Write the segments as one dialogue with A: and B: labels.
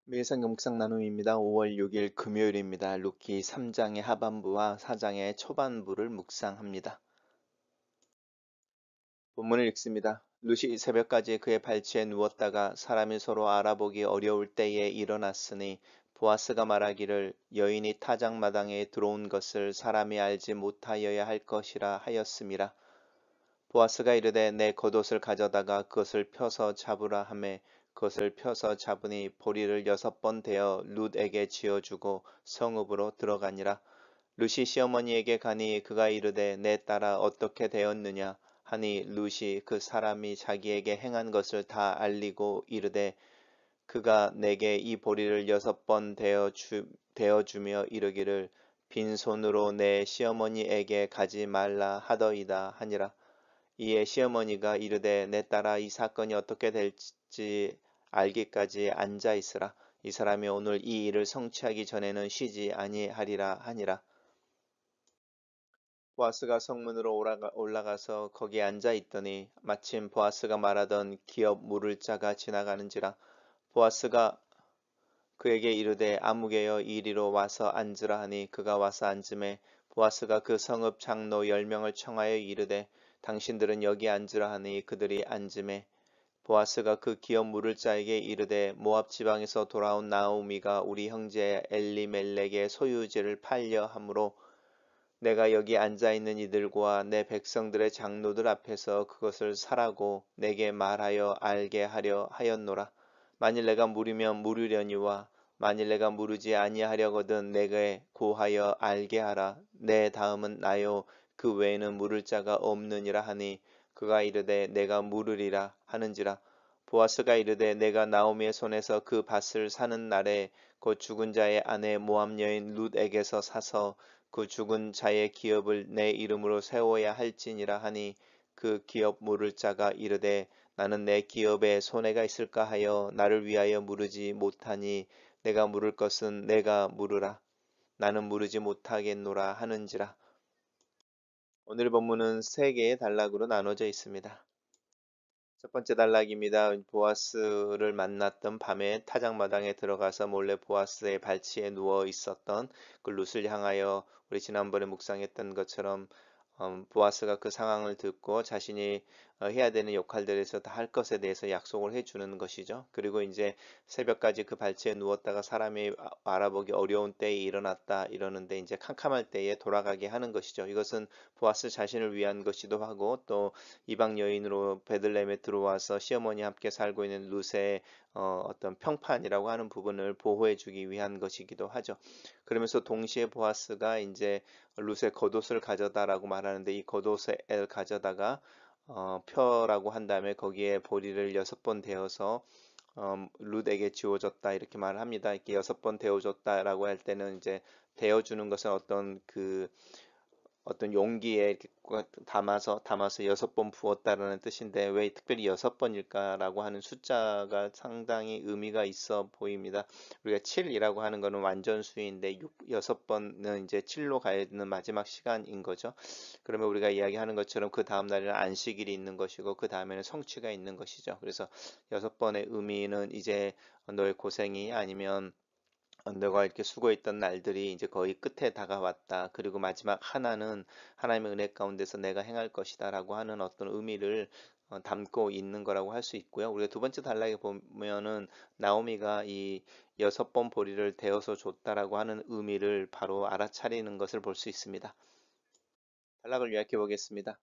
A: 매일성경 묵상 나눔입니다. 5월 6일 금요일입니다. 루키 3장의 하반부와 4장의 초반부를 묵상합니다. 본문을 읽습니다. 룻이 새벽까지 그의 발치에 누웠다가 사람이 서로 알아보기 어려울 때에 일어났으니 보아스가 말하기를 여인이 타작마당에 들어온 것을 사람이 알지 못하여야 할 것이라 하였음이라. 보아스가 이르되 내 겉옷을 가져다가 그것을 펴서 잡으라 하매 그것을 펴서 잡으니 보리를 6번 대어 룻에게 지어주고 성읍으로 들어가니라. 룻이 시어머니에게 가니 그가 이르되 내 딸아 어떻게 되었느냐 하니 룻이 그 사람이 자기에게 행한 것을 다 알리고 이르되 그가 내게 이 보리를 6번 대어주며 이르기를 빈손으로 내 시어머니에게 가지 말라 하더이다 하니라. 이에 시어머니가 이르되 내 딸아 이 사건이 어떻게 될지 알기까지 앉아 있으라. 이 사람이 오늘 이 일을 성취하기 전에는 쉬지 아니하리라 하니라. 보아스가 성문으로 올라가서 거기에 앉아 있더니 마침 보아스가 말하던 기업 물을 자가 지나가는지라. 보아스가 그에게 이르되 아무개여 이리로 와서 앉으라 하니 그가 와서 앉음에 보아스가 그 성읍 장로 10명을 청하여 이르되 당신들은 여기 앉으라 하니 그들이 앉음에 보아스가 그 기업 물을 자에게 이르되 모압 지방에서 돌아온 나오미가 우리 형제 엘리멜렉의 소유지를 팔려 함으로 내가 여기 앉아 있는 이들과 내 백성들의 장로들 앞에서 그것을 사라고 내게 말하여 알게 하려 하였노라. 만일 내가 물으면 물으려니와 만일 내가 물으지 아니하려거든 내게 고하여 알게 하라. 내 다음은 나요 그 외에는 물을 자가 없느니라 하니 그가 이르되 내가 물으리라 하는지라. 보아스가 이르되 내가 나오미의 손에서 그 밭을 사는 날에 곧 죽은 자의 아내 모압 여인 룻에게서 사서 그 죽은 자의 기업을 내 이름으로 세워야 할지니라 하니 그 기업 물을 자가 이르되 나는 내 기업에 손해가 있을까 하여 나를 위하여 물으지 못하니 내가 물을 것은 내가 물으라. 나는 물으지 못하겠노라 하는지라. 오늘 본문은 세 개의 단락으로 나눠져 있습니다. 첫 번째 단락입니다. 보아스를 만났던 밤에 타작마당에 들어가서 몰래 보아스의 발치에 누워 있었던 그 룻을 향하여 우리 지난번에 묵상했던 것처럼 보아스가 그 상황을 듣고 자신이 해야 되는 역할들에서 다 할 것에 대해서 약속을 해주는 것이죠. 그리고 이제 새벽까지 그 발치에 누웠다가 사람이 알아보기 어려운 때에 일어났다 이러는데 이제 캄캄할 때에 돌아가게 하는 것이죠. 이것은 보아스 자신을 위한 것이기도 하고 또 이방 여인으로 베들레헴에 들어와서 시어머니 함께 살고 있는 룻의 어떤 평판이라고 하는 부분을 보호해 주기 위한 것이기도 하죠. 그러면서 동시에 보아스가 이제 룻의 겉옷을 가져다라고 말하는데 이 겉옷을 가져다가 펴라고 한 다음에 거기에 보리를 6번 대어서 룻에게 지워졌다 이렇게 말을 합니다. 이렇게 6번 데워줬다라고 할 때는 이제 데워주는 것은 어떤 용기에 이렇게 담아서 6번 부었다라는 뜻인데 왜 특별히 6번일까라고 하는 숫자가 상당히 의미가 있어 보입니다. 우리가 7이라고 하는 거는 완전수인데 6번은 이제 7로 가야 되는 마지막 시간인 거죠. 그러면 우리가 이야기하는 것처럼 그 다음 날에는 안식일이 있는 것이고 그 다음에는 성취가 있는 것이죠. 그래서 6번의 의미는 이제 너의 고생이 아니면 너가 이렇게 수고했던 날들이 이제 거의 끝에 다가왔다. 그리고 마지막 하나는 하나님의 은혜 가운데서 내가 행할 것이다라고 하는 어떤 의미를 담고 있는 거라고 할 수 있고요. 우리가 두 번째 단락에 보면은 나오미가 이 6번 보리를 대어서 줬다라고 하는 의미를 바로 알아차리는 것을 볼 수 있습니다. 단락을 요약해 보겠습니다.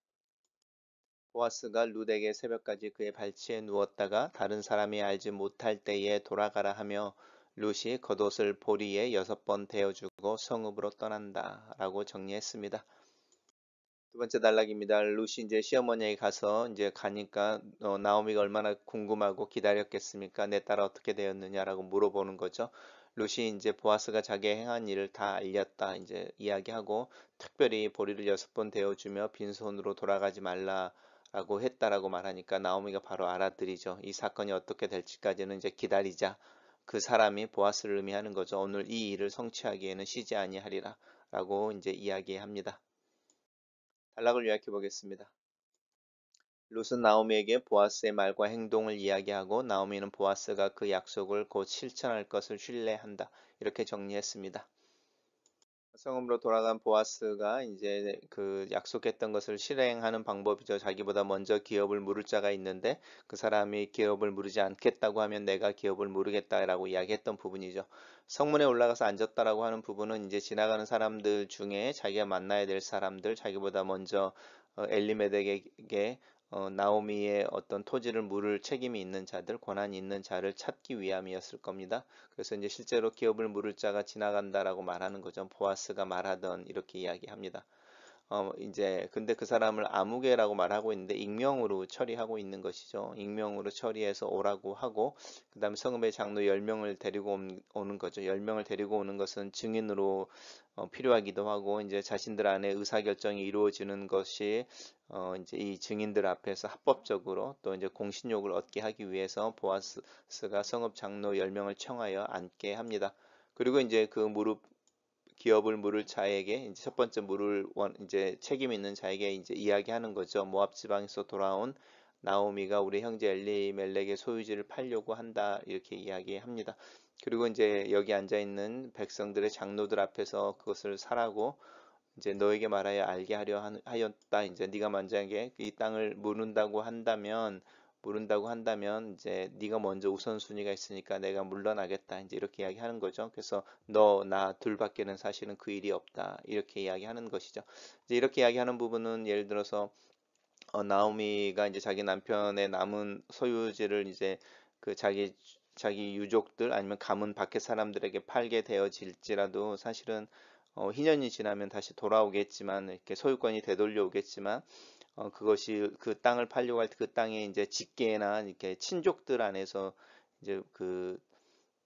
A: 보아스가 룻에게 새벽까지 그의 발치에 누웠다가 다른 사람이 알지 못할 때에 돌아가라 하며 룻이 겉옷을 보리에 6번 대어주고 성읍으로 떠난다 라고 정리했습니다. 두 번째 단락입니다. 룻이 이제 시어머니에게 가서 이제 가니까 나오미가 얼마나 궁금하고 기다렸겠습니까? 내 딸 어떻게 되었느냐라고 물어보는 거죠. 룻이 이제 보아스가 자기 행한 일을 다 알렸다 이제 이야기하고 특별히 보리를 6번 대어주며 빈손으로 돌아가지 말라라고 했다라고 말하니까 나오미가 바로 알아들이죠. 이 사건이 어떻게 될지까지는 이제 기다리자. 그 사람이 보아스를 의미하는 거죠. 오늘 이 일을 성취하기에는 쉬지 아니하리라라고 이제 이야기합니다. 단락을 요약해 보겠습니다. 룻은 나오미에게 보아스의 말과 행동을 이야기하고 나오미는 보아스가 그 약속을 곧 실천할 것을 신뢰한다. 이렇게 정리했습니다. 성읍으로 돌아간 보아스가 이제 그 약속했던 것을 실행하는 방법이죠. 자기보다 먼저 기업을 물을 자가 있는데 그 사람이 기업을 물지 않겠다고 하면 내가 기업을 물으겠다라고 이야기했던 부분이죠. 성문에 올라가서 앉았다라고 하는 부분은 이제 지나가는 사람들 중에 자기가 만나야 될 사람들, 자기보다 먼저 엘리멜렉에게 나오미의 어떤 토지를 물을 책임이 있는 자들, 권한이 있는 자를 찾기 위함이었을 겁니다. 그래서 이제 실제로 기업을 물을 자가 지나간다라고 말하는 거죠. 보아스가 말하던 이렇게 이야기합니다. 이제 근데 그 사람을 아무개라고 말하고 있는데 익명으로 처리하고 있는 것이죠. 익명으로 처리해서 오라고 하고 그다음에 성읍의 장로 10명을 데리고 오는 거죠. 10명을 데리고 오는 것은 증인으로 필요하기도 하고 이제 자신들 안에 의사결정이 이루어지는 것이 이제 이 증인들 앞에서 합법적으로 또 이제 공신력을 얻게 하기 위해서 보아스가 성읍 장로 10명을 청하여 앉게 합니다. 그리고 이제 그 무릎 기업을 물을 자에게 이제 첫 번째 물을 이제 책임 있는 자에게 이제 이야기하는 거죠. 모압 지방에서 돌아온 나오미가 우리 형제 엘리멜렉의 소유지를 팔려고 한다 이렇게 이야기합니다. 그리고 이제 여기 앉아 있는 백성들의 장로들 앞에서 그것을 사라고 이제 너에게 말하여 알게 하였다. 이제 네가 만약에 이 땅을 물은다고 한다면 이제 네가 먼저 우선순위가 있으니까 내가 물러나겠다. 이제 이렇게 이야기하는 거죠. 그래서 너, 나 둘밖에는 사실은 그 일이 없다. 이렇게 이야기하는 것이죠. 이제 이렇게 이야기하는 부분은 예를 들어서 나오미가 이제 자기 남편의 남은 소유지를 이제 그 자기 유족들 아니면 가문 밖의 사람들에게 팔게 되어질지라도 사실은 희년이 지나면 다시 돌아오겠지만 이렇게 소유권이 되돌려 오겠지만 그것이 그 땅을 팔려고 할 때 그 땅에 이제 직계나 이렇게 친족들 안에서 이제 그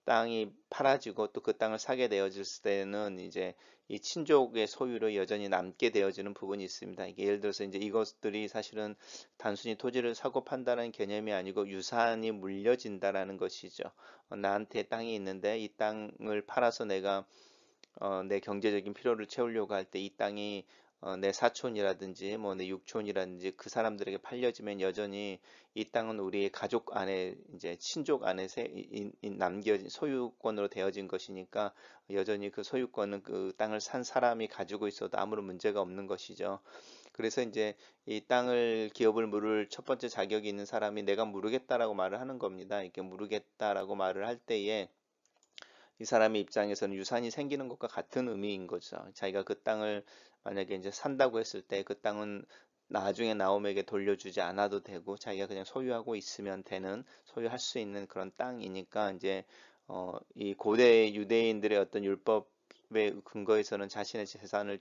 A: 땅이 팔아지고 또 그 땅을 사게 되어질 때는 이제 이 친족의 소유로 여전히 남게 되어지는 부분이 있습니다. 이게 예를 들어서 이제 이것들이 사실은 단순히 토지를 사고 판다는 개념이 아니고 유산이 물려진다라는 것이죠. 나한테 땅이 있는데 이 땅을 팔아서 내가 내 경제적인 필요를 채우려고 할 때 이 땅이 내 사촌이라든지 뭐 내 육촌이라든지 그 사람들에게 팔려지면 여전히 이 땅은 우리의 가족 안에 이제 친족 안에 남겨진 소유권으로 되어진 것이니까 여전히 그 소유권은 그 땅을 산 사람이 가지고 있어도 아무런 문제가 없는 것이죠. 그래서 이제 이 땅을 기업을 물을 첫 번째 자격이 있는 사람이 내가 물으겠다라고 말을 하는 겁니다. 이렇게 물으겠다라고 말을 할 때에 이 사람의 입장에서는 유산이 생기는 것과 같은 의미인 거죠. 자기가 그 땅을 만약에 이제 산다고 했을 때 그 땅은 나중에 나옴에게 돌려주지 않아도 되고 자기가 그냥 소유하고 있으면 되는 소유할 수 있는 그런 땅이니까 이제 이 고대 유대인들의 어떤 율법의 근거에서는 자신의 재산을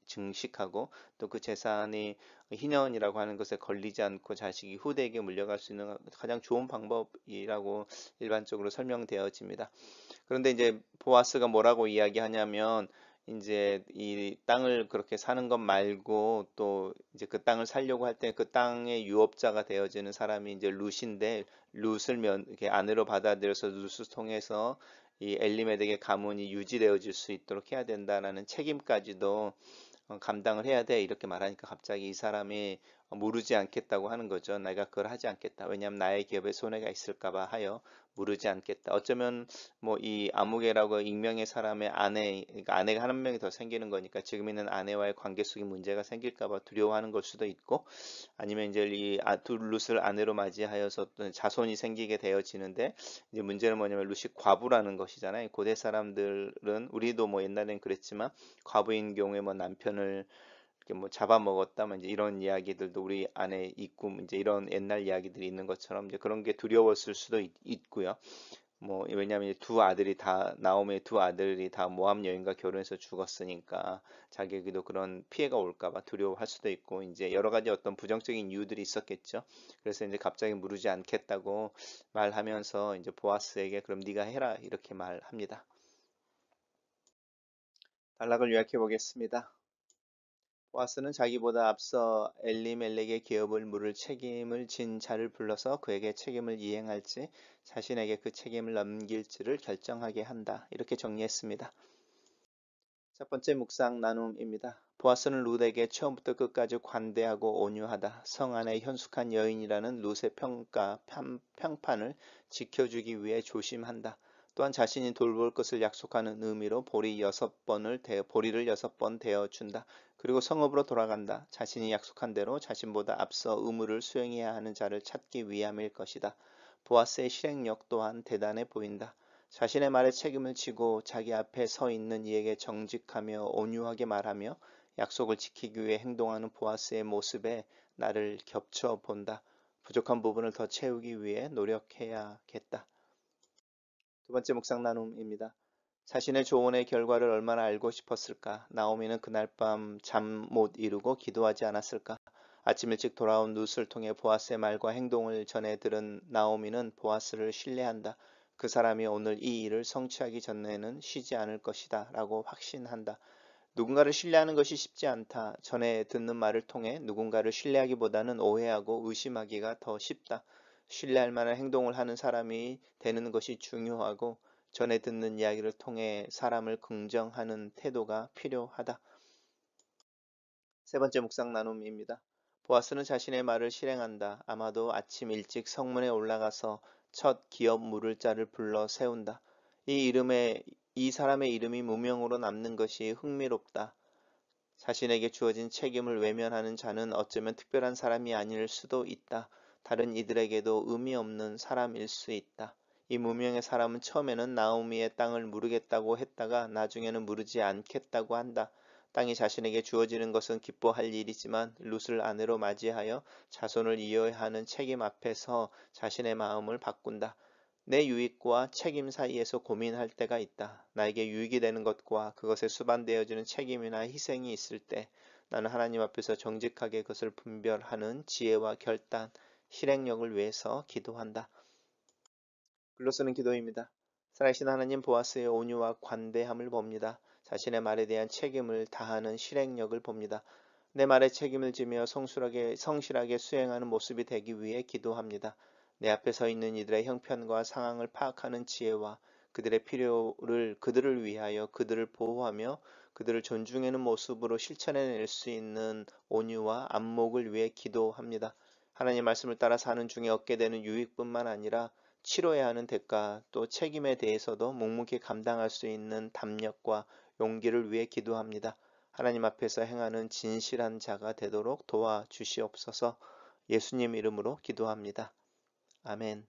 A: 증식하고 또 그 재산이 희년이라고 하는 것에 걸리지 않고 자식이 후대에게 물려갈 수 있는 가장 좋은 방법이라고 일반적으로 설명되어집니다. 그런데 이제 보아스가 뭐라고 이야기하냐면 이제 이 땅을 그렇게 사는 것 말고 또 이제 그 땅을 살려고 할 때 그 땅의 유업자가 되어지는 사람이 이제 룻인데 룻을 이렇게 아내로 받아들여서 룻을 통해서 이 엘리멜렉의 가문이 유지되어질 수 있도록 해야 된다라는 책임까지도 감당을 해야 돼 이렇게 말하니까 갑자기 이 사람이 무르지 않겠다고 하는 거죠. 내가 그걸 하지 않겠다. 왜냐하면 나의 기업에 손해가 있을까봐 하여 무르지 않겠다. 어쩌면 뭐 이 아무개라고 익명의 사람의 아내, 그러니까 아내가 한 명이 더 생기는 거니까 지금 있는 아내와의 관계 속에 문제가 생길까봐 두려워하는 걸 수도 있고 아니면 이제 이 룻을 아내로 맞이하여서 어떤 자손이 생기게 되어지는데 이제 문제는 뭐냐면 룻이 과부라는 것이잖아요. 고대 사람들은 우리도 뭐 옛날엔 그랬지만 과부인 경우에 뭐 남편을 이렇게 뭐 잡아먹었다, 뭐 이제 이런 이야기들도 우리 안에 있고 이제 이런 옛날 이야기들이 있는 것처럼 이제 그런 게 두려웠을 수도 있고요. 뭐 왜냐하면 두 아들이 다 나오미의 두 아들이 다 모함 여인과 결혼해서 죽었으니까 자기에게도 그런 피해가 올까봐 두려워할 수도 있고 이제 여러 가지 어떤 부정적인 이유들이 있었겠죠. 그래서 이제 갑자기 무르지 않겠다고 말하면서 이제 보아스에게 그럼 네가 해라 이렇게 말합니다. 단락을 요약해 보겠습니다. 보아스는 자기보다 앞서 엘리멜렉의 기업을 물을 책임을 진 자를 불러서 그에게 책임을 이행할지 자신에게 그 책임을 넘길지를 결정하게 한다. 이렇게 정리했습니다. 첫 번째 묵상 나눔입니다. 보아스는 룻에게 처음부터 끝까지 관대하고 온유하다. 성 안에 현숙한 여인이라는 룻의 평판을 지켜주기 위해 조심한다. 또한 자신이 돌볼 것을 약속하는 의미로 보리를 6번 데워준다. 그리고 성읍으로 돌아간다. 자신이 약속한 대로 자신보다 앞서 의무를 수행해야 하는 자를 찾기 위함일 것이다. 보아스의 실행력 또한 대단해 보인다. 자신의 말에 책임을 지고 자기 앞에 서 있는 이에게 정직하며 온유하게 말하며 약속을 지키기 위해 행동하는 보아스의 모습에 나를 겹쳐 본다. 부족한 부분을 더 채우기 위해 노력해야겠다. 두 번째 묵상 나눔입니다. 자신의 조언의 결과를 얼마나 알고 싶었을까? 나오미는 그날 밤 잠 못 이루고 기도하지 않았을까? 아침 일찍 돌아온 룻을 통해 보아스의 말과 행동을 전해 들은 나오미는 보아스를 신뢰한다. 그 사람이 오늘 이 일을 성취하기 전에는 쉬지 않을 것이다 라고 확신한다. 누군가를 신뢰하는 것이 쉽지 않다. 전에 듣는 말을 통해 누군가를 신뢰하기보다는 오해하고 의심하기가 더 쉽다. 신뢰할 만한 행동을 하는 사람이 되는 것이 중요하고 전에 듣는 이야기를 통해 사람을 긍정하는 태도가 필요하다. 세 번째 묵상 나눔입니다. 보아스는 자신의 말을 실행한다. 아마도 아침 일찍 성문에 올라가서 첫 기업 물을 자를 불러 세운다. 이 사람의 이름이 무명으로 남는 것이 흥미롭다. 자신에게 주어진 책임을 외면하는 자는 어쩌면 특별한 사람이 아닐 수도 있다. 다른 이들에게도 의미 없는 사람일 수 있다. 이 무명의 사람은 처음에는 나오미의 땅을 무르겠다고 했다가 나중에는 무르지 않겠다고 한다. 땅이 자신에게 주어지는 것은 기뻐할 일이지만 룻을 아내로 맞이하여 자손을 이어야 하는 책임 앞에서 자신의 마음을 바꾼다. 내 유익과 책임 사이에서 고민할 때가 있다. 나에게 유익이 되는 것과 그것에 수반되어지는 책임이나 희생이 있을 때 나는 하나님 앞에서 정직하게 그것을 분별하는 지혜와 결단, 실행력을 위해서 기도한다. 글로 쓰는 기도입니다. 살아계신 하나님, 보아스의 온유와 관대함을 봅니다. 자신의 말에 대한 책임을 다하는 실행력을 봅니다. 내 말에 책임을 지며 성실하게 수행하는 모습이 되기 위해 기도합니다. 내 앞에 서 있는 이들의 형편과 상황을 파악하는 지혜와 그들의 필요를 그들을 위하여 그들을 보호하며 그들을 존중하는 모습으로 실천해낼 수 있는 온유와 안목을 위해 기도합니다. 하나님 말씀을 따라 사는 중에 얻게 되는 유익뿐만 아니라 치러야 하는 대가 또 책임에 대해서도 묵묵히 감당할 수 있는 담력과 용기를 위해 기도합니다. 하나님 앞에서 행하는 진실한 자가 되도록 도와주시옵소서. 예수님 이름으로 기도합니다. 아멘.